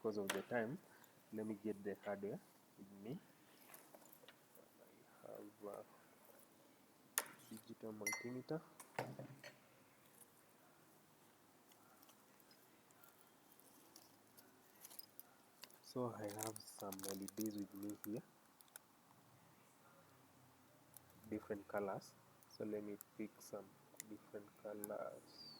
because of the time, let me get the hardware with me. I have a digital multimeter. So I have some LEDs with me here, different colors. So let me pick some different colors.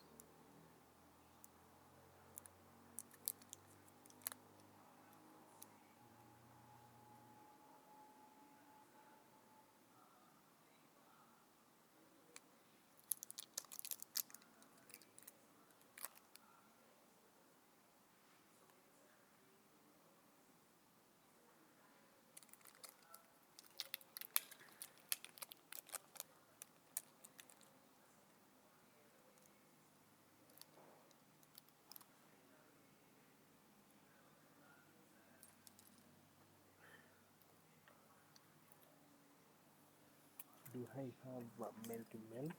Do I have male to male?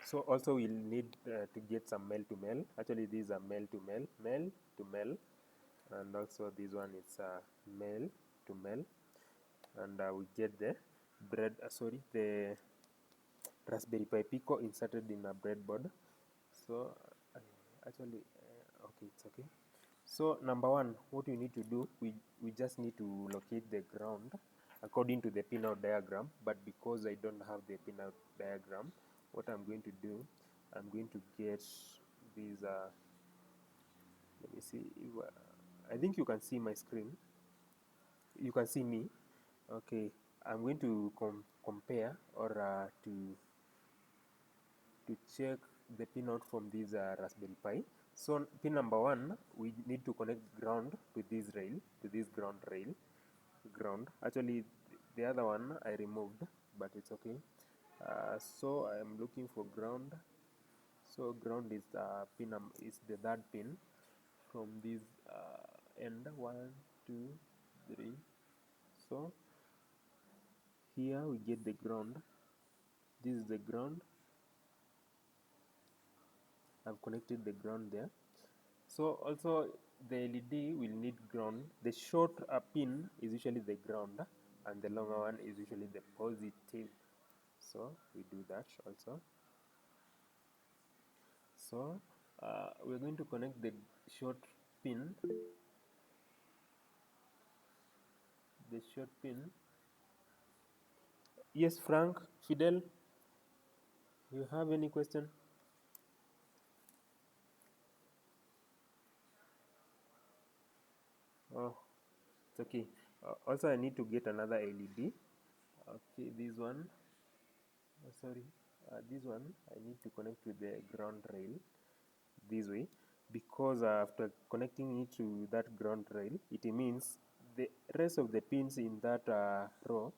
So also we'll need to get some male to male. Actually, these are male to male, and also this one is male to male, and we get the the Raspberry Pi Pico inserted in a breadboard. So okay, it's okay. So number one, what you need to do, we just need to locate the ground according to the pinout diagram. But because I don't have the pinout diagram, what I'm going to do, I'm going to get these. Let me see. If, I think you can see my screen. You can see me. Okay. I'm going to compare or to check the pinout from this Raspberry Pi. So pin number one, we need to connect ground to this rail, to this ground rail. Ground. Actually, the other one I removed, but it's okay. So I am looking for ground. So ground is is the third pin from this end. 1, 2, 3. So here we get the ground. This is the ground. I've connected the ground there. So also the LED will need ground. The short pin is usually the ground, and the longer one is usually the positive. So we do that also. So we're going to connect the short pin. The short pin. Yes, Frank, Fidel, you have any question? Oh, it's okay. Also, I need to get another LED. Okay, this one. Sorry, this one I need to connect with the ground rail this way, because after connecting it to that ground rail, it means the rest of the pins in that row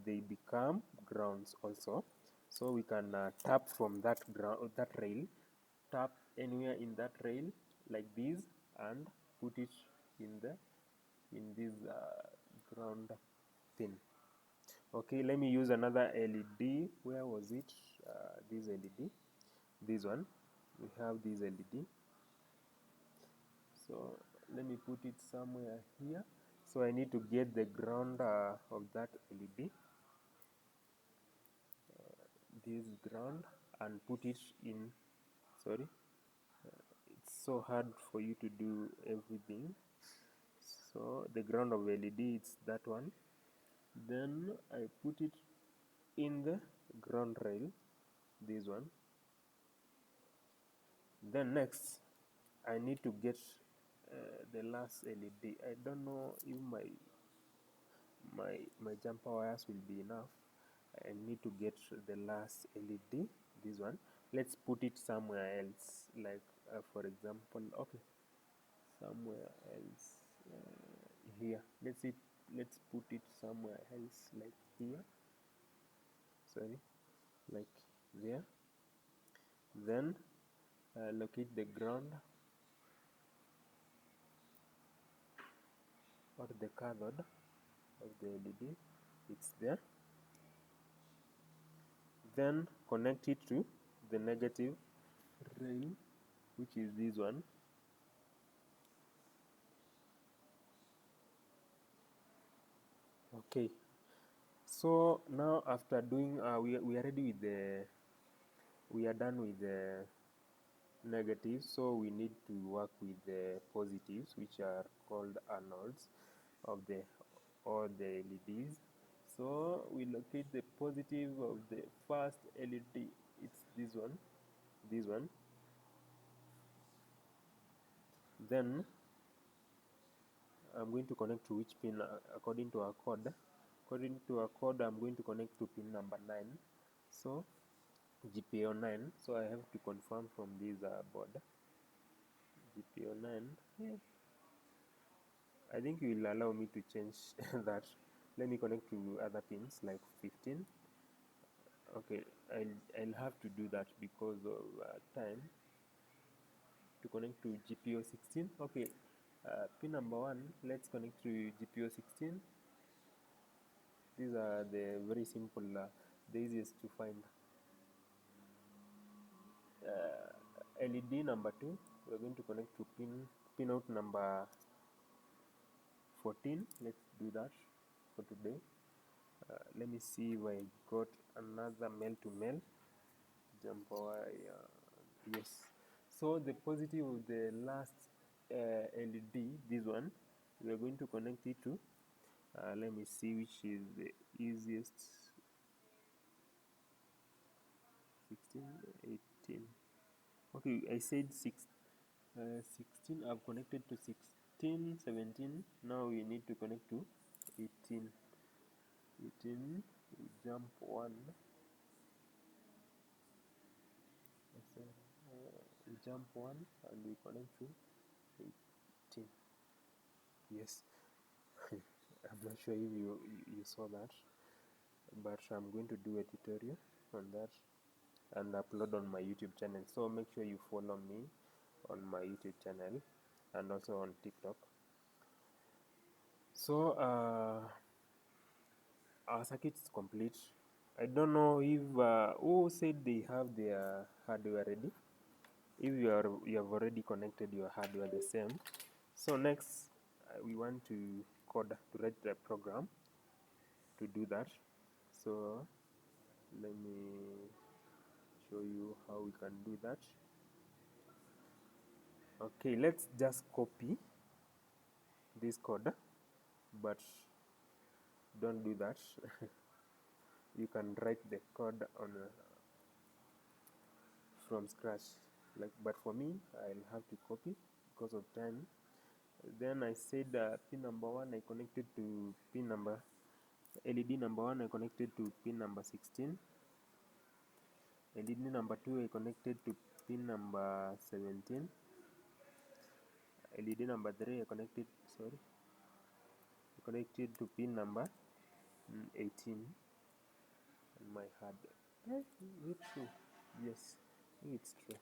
they become grounds also. So we can tap from that rail, tap anywhere in that rail like this, and put it in this ground pin. Okay, let me use another LED. Where was it? This LED, this one. We have this LED. So let me put it somewhere here. So I need to get the ground of that LED, this ground, and put it in. Sorry, it's so hard for you to do everything. So the ground of LED, it's that one. Then I put it in the ground rail, this one. Then next I need to get the last LED. I don't know if my jumper wires will be enough. I need to get the last LED, this one. Let's put it somewhere else, like for example, okay, somewhere else, here. Let's put it somewhere else, like here. Sorry, like there. Then locate the ground. or the cathode of the LED. It's there. Then connect it to the negative rail, which is this one. Okay, so now after doing we are ready with the we are done with the negatives, so we need to work with the positives, which are called anodes of the or the LEDs. So we locate the positive of the first LED. It's this one. Then I'm going to connect to which pin according to our code. According to our code, I'm going to connect to pin number 9. So GPO 9. So I have to confirm from this board. GPO 9. Yeah. I think you will allow me to change that. Let me connect to other pins like 15. Okay, I'll have to do that because of time. To connect to GPO 16. Okay, pin number 1. Let's connect to GPO 16. These are the very simple, the easiest to find. LED number 2. We're going to connect to pin out number 14. Let's do that for today. Let me see if I got another mail to mail jump yes. So the positive of the last LED, this one, we are going to connect it to let me see which is the easiest. 16, 18. Okay, I said 16. I've connected to 16, 17. Now we need to connect to 18. 18, we jump 1. We jump 1 and we connect to 18. Yes. I'm not sure if you saw that, but I'm going to do a tutorial on that and upload on my YouTube channel. So make sure you follow me on my YouTube channel and also on TikTok. So our circuit is complete. I don't know if who said they have their hardware ready. If you have already connected your hardware the same. So next we want to write the program to do that. So let me show you how we can do that. Okay, let's just copy this code, but don't do that. You can write the code on from scratch, but for me I'll have to copy because of time. Then I said pin number 1 I connected to pin number LED number 1 I connected to pin number 16. LED number 2 I connected to pin number 17. LED number 3 I connected to pin number 18 on my hardware. Is it true? Yes, it's true.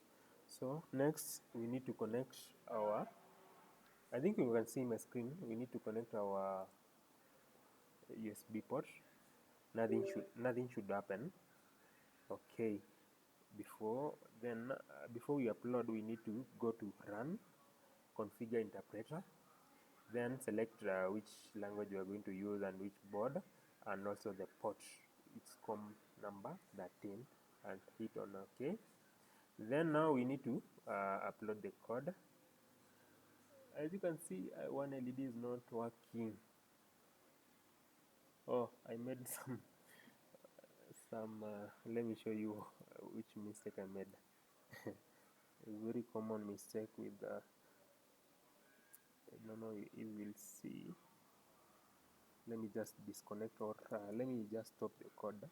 So next we need to connect our, I think you can see my screen, we need to connect our USB port. Nothing should happen. Okay, before we upload, we need to go to run, configure interpreter, then select which language you are going to use and which board, and also the port, its COM number 13, and hit on OK. Then now we need to upload the code. As you can see, one LED is not working. Oh, I made some let me show you which mistake I made. A very common mistake with I don't know if you will see. Let me just disconnect, or let me just stop the code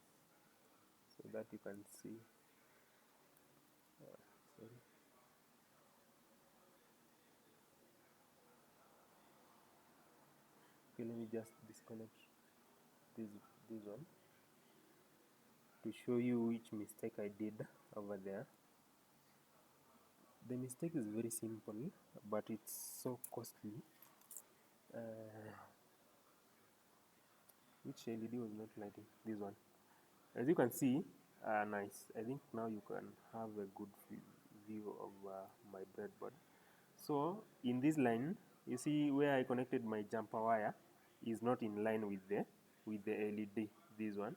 so that you can see. Sorry. Okay, let me just disconnect this one to show you which mistake I did over there. The mistake is very simple, but it's so costly. Which LED was not lighting? This one. As you can see, nice. I think now you can have a good view of my breadboard. So in this line, you see where I connected my jumper wire is not in line with the LED. This one,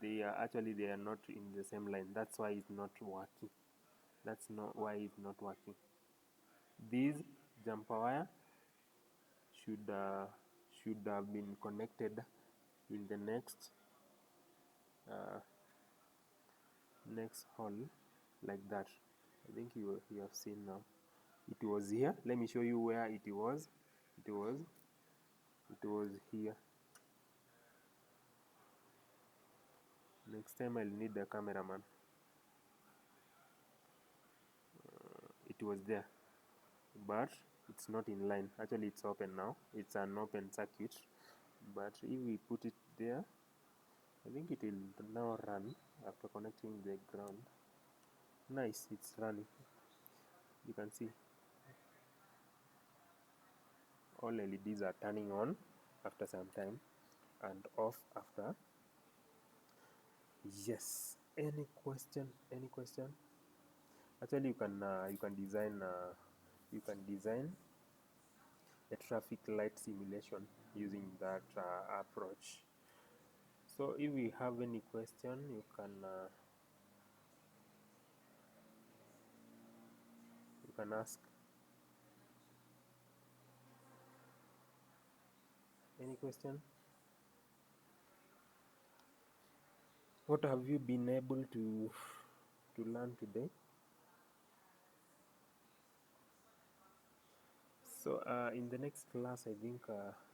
they are not in the same line. That's why it's not working. That's not why it's not working. This jumper wire should uh, should have been connected in the uh, next hole, like that. I think you have seen now. It was here. Let me show you where it was. It was here. Next time I'll need the cameraman. It was there, but it's not in line. Actually, it's open now. It's an open circuit, but if we put it there, I think it will now run after connecting the ground. Nice, it's running. You can see all LEDs are turning on after some time and off after. Yes. Any question? Any question? Actually, you can design a traffic light simulation using that approach. So if you have any question, you can ask. Any question? What have you been able to learn today? So in the next class, I think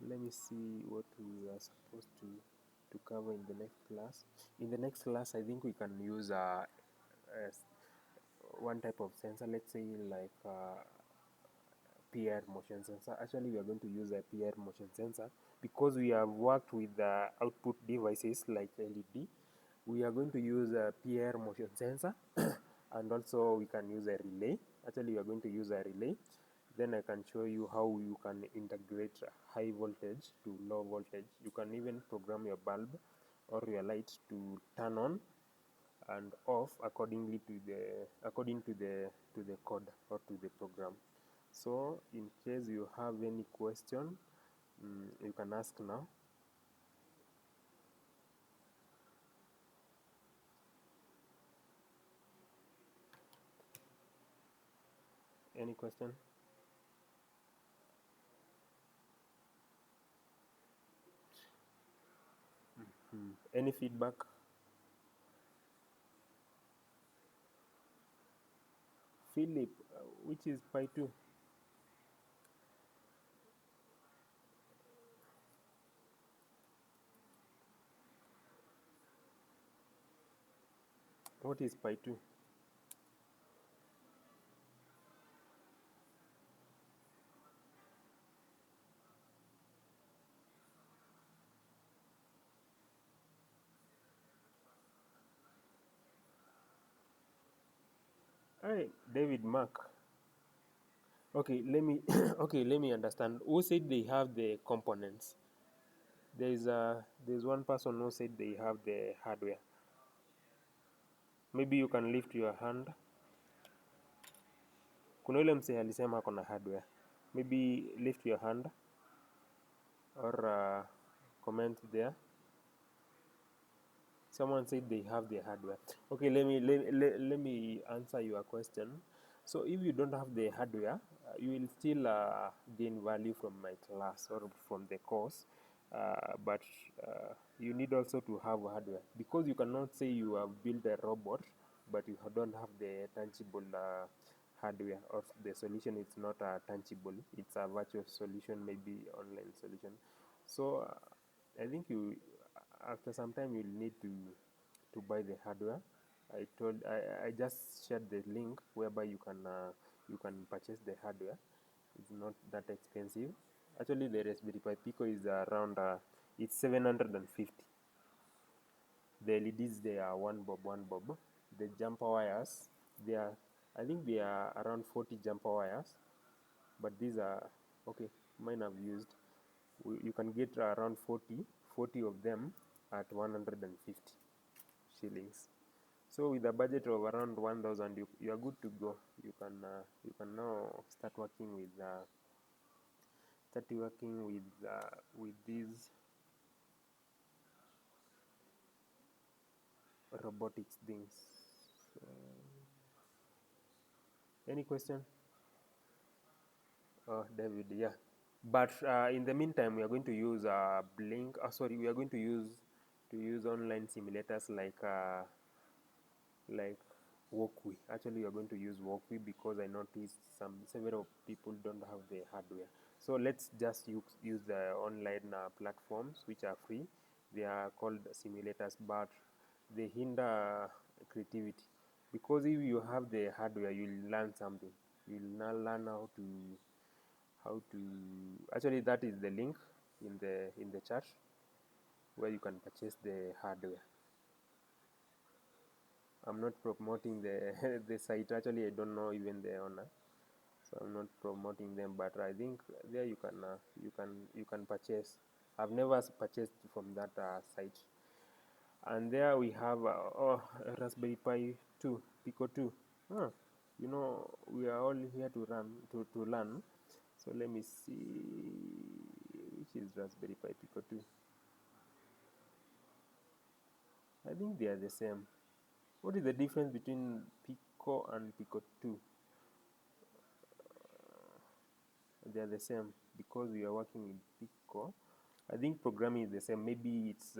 let me see what we are supposed to cover in the next class. In the next class, I think we can use one type of sensor. Let's say like PIR motion sensor. Actually, we are going to use a PIR motion sensor because we have worked with the output devices like LED. We are going to use a PIR motion sensor and also we can use a relay. Actually, we are going to use a relay. Then I can show you how you can integrate high voltage to low voltage. You can even program your bulb or your light to turn on and off according to the code or to the program. So in case you have any question, you can ask now. Any question? Any feedback? Philip, which is Pi 2? What is Pi 2? Hi, David Mark. Okay, let me okay, let me understand. Who said they have the components? There's one person who said they have the hardware. Maybe you can lift your hand. Kuna yule msee alisema ako na hardware. Maybe lift your hand or comment there. Someone said they have the hardware. Okay, let me answer your question. So if you don't have the hardware, you will still gain value from my class or from the course, but you need also to have hardware because you cannot say you have built a robot but you don't have the tangible hardware, or the solution is not tangible. It's a virtual solution, maybe online solution. So I think you after some time you'll need to buy the hardware. I just shared the link whereby you can purchase the hardware. It's not that expensive. Actually, the Raspberry Pi Pico is around it's 750. The LEDs, they are one bob. The jumper wires, they are, I think they are around 40 jumper wires, but these are okay. Mine have used. You can get around 40 40 of them at 150 shillings. So with a budget of around 1000, you are good to go. You can now start working with these robotics things. Any question? Oh, David, yeah. But in the meantime, we are going to use Blink. We are going to use online simulators like Walkway. Actually, we are going to use Walkway because I noticed several people don't have the hardware. So let's just use the online platforms which are free. They are called simulators, but they hinder creativity because if you have the hardware, you'll learn something. You'll now learn how to actually that is the link in the chat where you can purchase the hardware. I'm not promoting the the site. Actually, I don't know even the owner, so I'm not promoting them. But I think there you can purchase. I've never purchased from that site. And there we have Raspberry Pi 2 Pico 2. Huh. You know, we are all here to learn. So let me see which is Raspberry Pi Pico 2. I think they are the same. What is the difference between Pico and Pico 2? They are the same because we are working with Pico. I think programming is the same. Maybe it's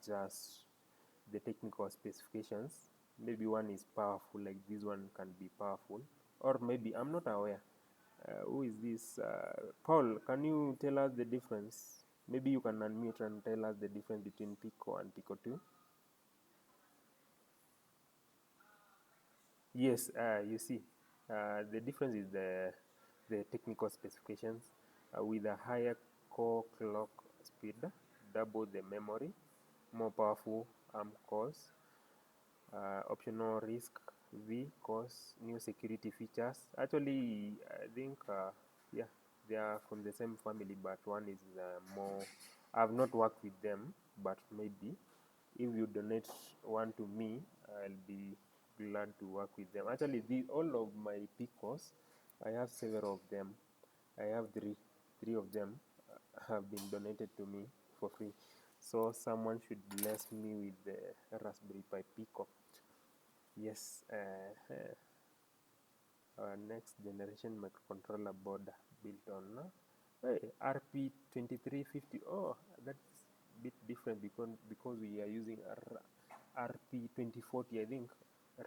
just the technical specifications. Maybe one is powerful, like this one can be powerful, or maybe I'm not aware. Who is this? Paul, can you tell us the difference? Maybe you can unmute and tell us the difference between Pico and Pico 2. Yes, you see, the difference is the technical specifications with a higher core clock speed, double the memory, more powerful ARM cores, optional RISC V cores, new security features. Actually, I think yeah, they are from the same family, but one is more. I've not worked with them, but maybe if you donate one to me, I'll be glad to work with them. Actually, all of my Picos, I have several of them. I have three of them have been donated to me for free. So someone should bless me with the Raspberry Pi Pico. Yes, our next generation microcontroller board built on RP2350. Oh, that's a bit different because we are using RP2040. I think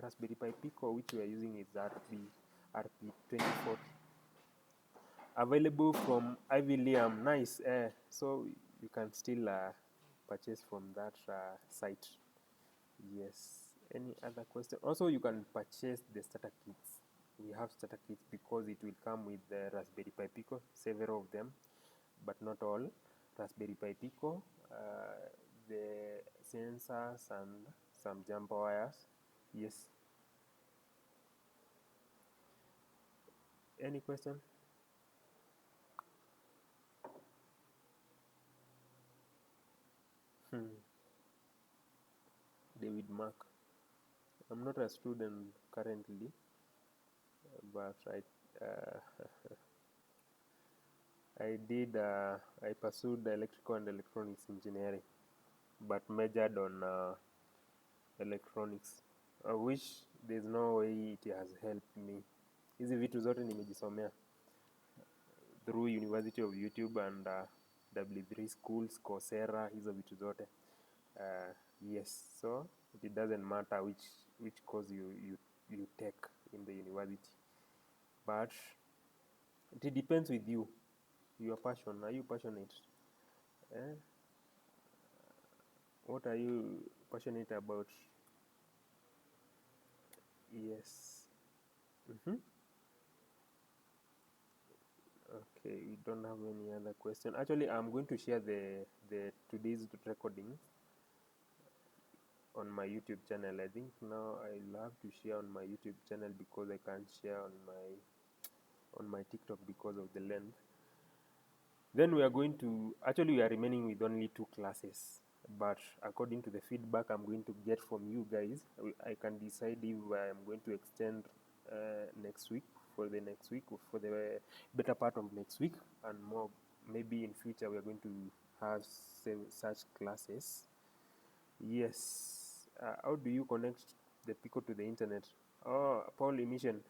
Raspberry Pi Pico, which we are using, is RP2040. Available from Ivy Liam. Nice. So you can still purchase from that site. Yes. Any other question? Also, you can purchase the starter kits. We have starter kits because it will come with the Raspberry Pi Pico, several of them, but not all. Raspberry Pi Pico, the sensors and some jumper wires. Yes. Any question? David Mark. I'm not a student currently, but I pursued electrical and electronics engineering, but majored on electronics, which there's no way it has helped me. Hizi vitu zote nimejisomea through University of YouTube and W3 schools, Coursera, hizo vitu zote. Yes, so it doesn't matter which course you take in the university, but it depends with you, your passion. Are you passionate? What are you passionate about? Yes. Okay, we don't have any other question. Actually, I'm going to share the today's recording on my YouTube channel. I think now I'll have to share on my YouTube channel because I can't share on my TikTok because of the length. Then we are going to, actually we are remaining with only 2 classes, but according to the feedback I'm going to get from you guys, I can decide if I am going to extend next week, for the next week, or for the better part of next week, and more maybe in future we are going to have such classes. Yes. How do you connect the Pico to the internet? Oh, Paul emission.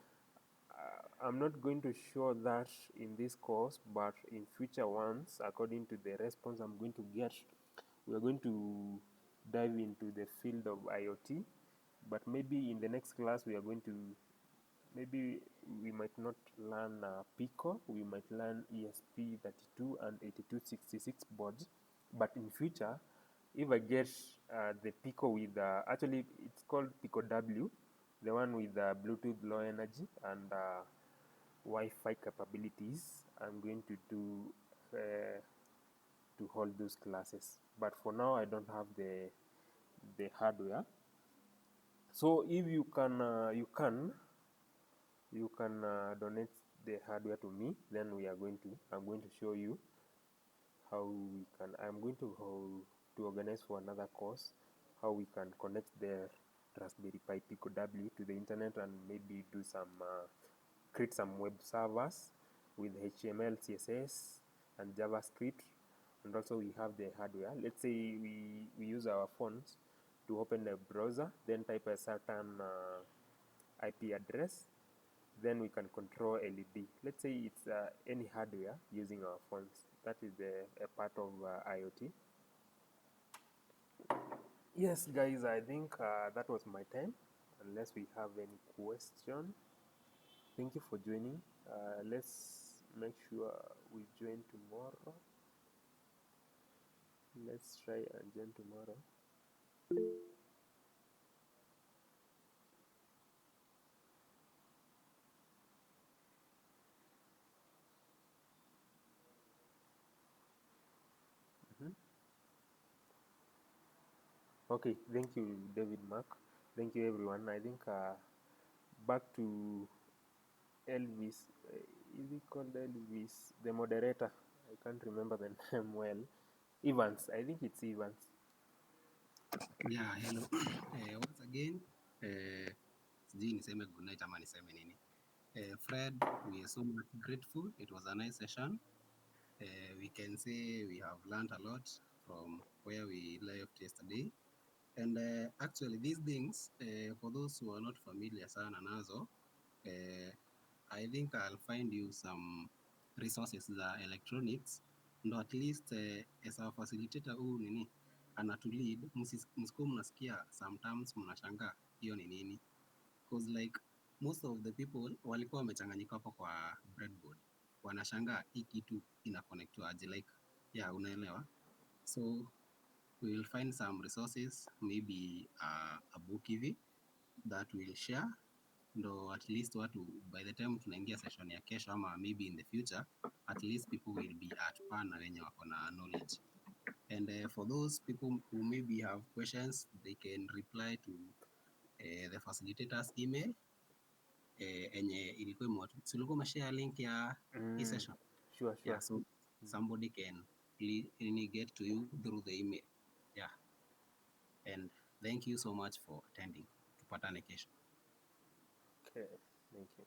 I'm not going to show that in this course, but in future ones, according to the response I'm going to get, we are going to dive into the field of IoT. But maybe in the next class, we are going to, maybe we might not learn Pico, we might learn ESP32 and 8266 boards. But in future, if I get the Pico with, actually it's called Pico W, the one with Bluetooth low energy and Wi-Fi capabilities, I'm going to do to hold those classes. But for now, I don't have the hardware. So if you can donate the hardware to me. Then I'm going to show you how we can. I'm going to organize for another course how we can connect the Raspberry Pi Pico W to the internet and maybe do some create some web servers with HTML, CSS, and JavaScript. And also we have the hardware. Let's say we use our phones to open the browser, then type a certain IP address, then we can control LED. Let's say it's any hardware using our phones. That is a part of IoT. Yes, guys, I think that was my time. Unless we have any question. Thank you for joining. Let's make sure we join tomorrow. Let's try and join tomorrow. Mhm. Okay, thank you, David Mark. Thank you, everyone. I think back to Elvis. Is he called Elvis? The moderator. I can't remember the name well. Evans. I think it's Evans. Yeah, hello. Once again, sijui niseme good night ama niseme nini. Fred, we are so much grateful. It was a nice session. We can say we have learned a lot from where we left yesterday. And actually, these things, for those who are not familiar sana nazo, uh, I think I'll find you some resources za electronics ndo at least as a facilitator huu nini anatulead, msikuwa mnasikia sometimes mnashangaa hiyo ni nini, cause like most of the people walikuwa wamechanganyika hapo kwa breadboard, wanashangaa hii kitu ina connect aje, like yeah, unaelewa. So we will find some resources, maybe a book hivi that will share, ndo at least watu by the time tunaingia session ya kesho ama maybe in the future, at least people will be at par na wenye wako na knowledge. And for those people who maybe have questions, they can reply to the facilitators email enye ilikuwa silikuwa umeshare link ya hii session. Sure, sure. Yeah, so somebody can get to you through the email. Yeah, and thank you so much for attending. Tupatane kesho. Okay, thank you.